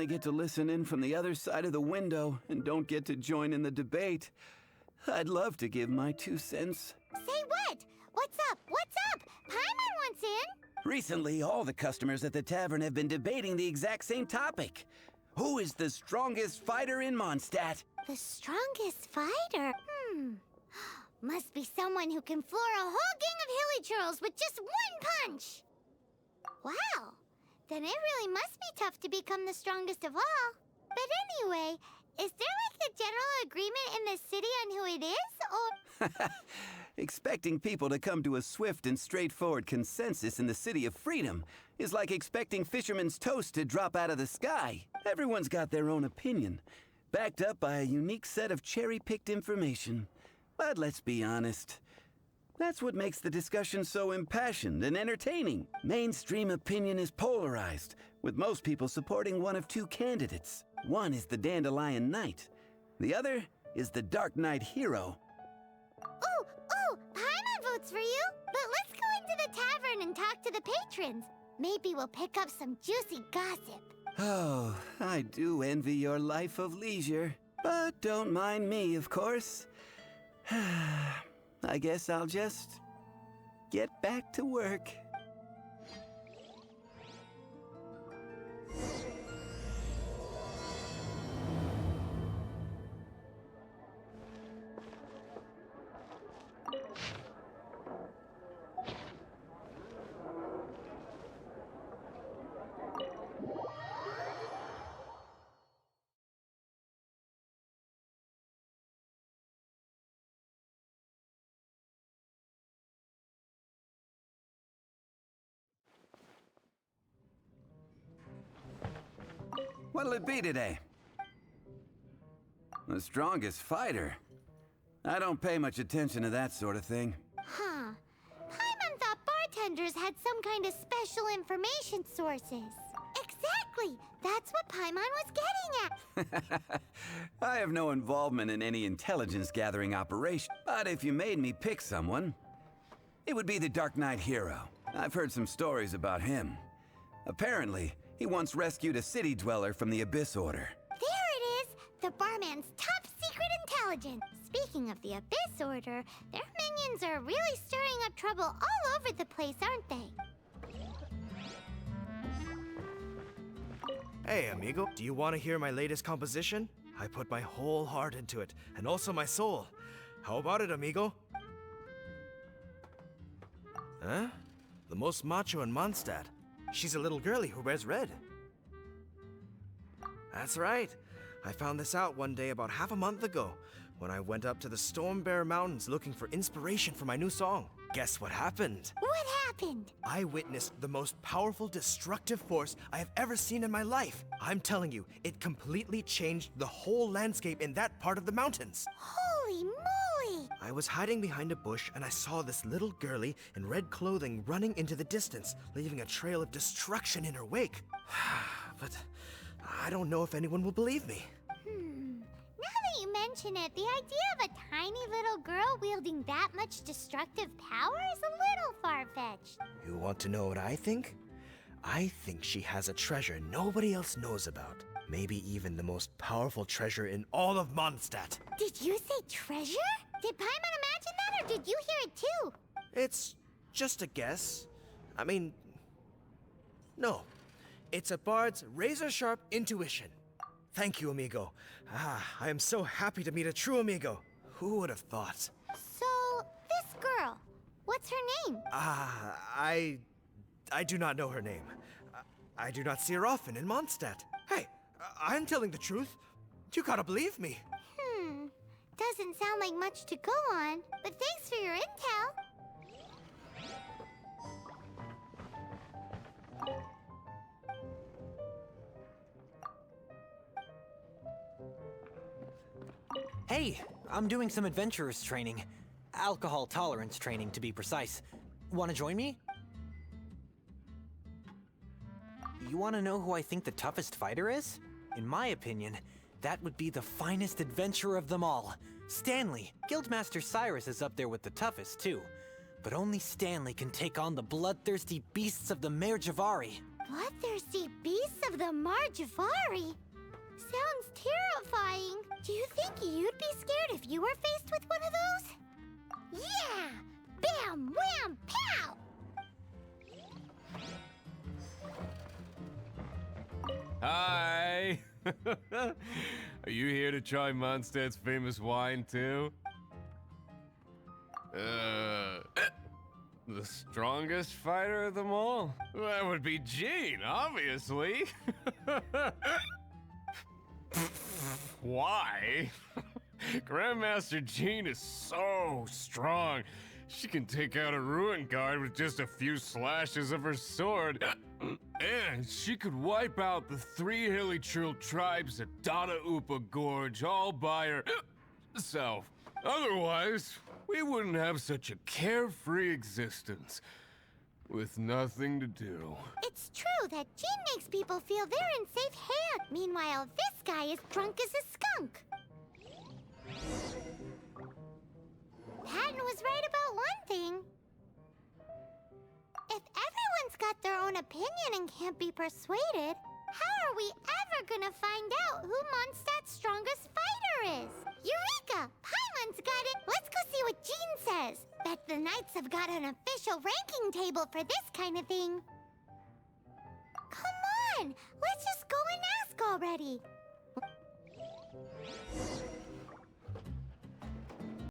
get to listen in from the other side of the window and don't get to join in the debate, I'd love to give my 2 cents. Say what? What's up? What's up? Paimon wants in. Recently, all the customers at the tavern have been debating the exact same topic. Who is the strongest fighter in Mondstadt? The strongest fighter? Must be someone who can floor a whole gang of hilly churls with just one punch. Wow. Then it really must be tough to become the strongest of all. But anyway, is there like a general agreement in the city on who it is, or...? Expecting people to come to a swift and straightforward consensus in the City of Freedom is like expecting fisherman's toast to drop out of the sky. Everyone's got their own opinion, backed up by a unique set of cherry-picked information. But let's be honest. That's what makes the discussion so impassioned and entertaining. Mainstream opinion is polarized, with most people supporting one of 2 candidates. One is the Dandelion Knight. The other is the Dark Knight Hero. Ooh, Paimon votes for you. But let's go into the tavern and talk to the patrons. Maybe we'll pick up some juicy gossip. Oh, I do envy your life of leisure. But don't mind me, of course. I guess I'll just get back to work. What'll it be today? The strongest fighter? I don't pay much attention to that sort of thing. Huh. Paimon thought bartenders had some kind of special information sources. Exactly! That's what Paimon was getting at! I have no involvement in any intelligence-gathering operation, but if you made me pick someone, it would be the Dark Knight Hero. I've heard some stories about him. Apparently, he once rescued a city dweller from the Abyss Order. There it is! The barman's top secret intelligence! Speaking of the Abyss Order, their minions are really stirring up trouble all over the place, aren't they? Hey, amigo, do you want to hear my latest composition? I put my whole heart into it, and also my soul. How about it, amigo? Huh? The most macho in Mondstadt. She's a little girlie who wears red. That's right. I found this out one day about half a month ago, when I went up to the Stormbear Mountains looking for inspiration for my new song. Guess what happened? What happened? I witnessed the most powerful destructive force I have ever seen in my life. I'm telling you, it completely changed the whole landscape in that part of the mountains. Holy moly! I was hiding behind a bush and I saw this little girlie in red clothing running into the distance, leaving a trail of destruction in her wake. But I don't know if anyone will believe me. Now that you mention it, the idea of a tiny little girl wielding that much destructive power is a little far-fetched. You want to know what I think? I think she has a treasure nobody else knows about. Maybe even the most powerful treasure in all of Mondstadt. Did you say treasure? Did Paimon imagine that, or did you hear it too? It's just a guess. I mean, no. It's a bard's razor-sharp intuition. Thank you, amigo. I am so happy to meet a true amigo. Who would have thought? So, this girl, what's her name? I do not know her name. I do not see her often in Mondstadt. Hey, I'm telling the truth. You gotta believe me. Doesn't sound like much to go on, but thanks for your intel. Hey, I'm doing some adventurers training. Alcohol tolerance training, to be precise. Want to join me? You want to know who I think the toughest fighter is? In my opinion, that would be the finest adventurer of them all. Stanley. Guildmaster Cyrus is up there with the toughest, too. But only Stanley can take on the bloodthirsty beasts of the Mare Javari. Bloodthirsty beasts of the Marjafari? Sounds terrifying. Do you think you'd be scared if you were faced with one of those? Yeah! Bam! Wham! Pow! Hi! Are you here to try Mondstadt's famous wine too? The strongest fighter of them all? That would be Jean, obviously. Why? Grandmaster Jean is so strong. She can take out a ruin guard with just a few slashes of her sword. And she could wipe out the 3 hilly churl tribes at Dada Upa Gorge all by herself. Otherwise, we wouldn't have such a carefree existence with nothing to do. It's true that Jean makes people feel they're in safe hands. Meanwhile, this guy is drunk as a skunk. Patton was right about one thing. If everyone's got their own opinion and can't be persuaded, how are we ever gonna find out who Mondstadt's strongest fighter is? Eureka! Paimon's got it! Let's go see what Jean says. Bet the Knights have got an official ranking table for this kind of thing. Come on! Let's just go and ask already.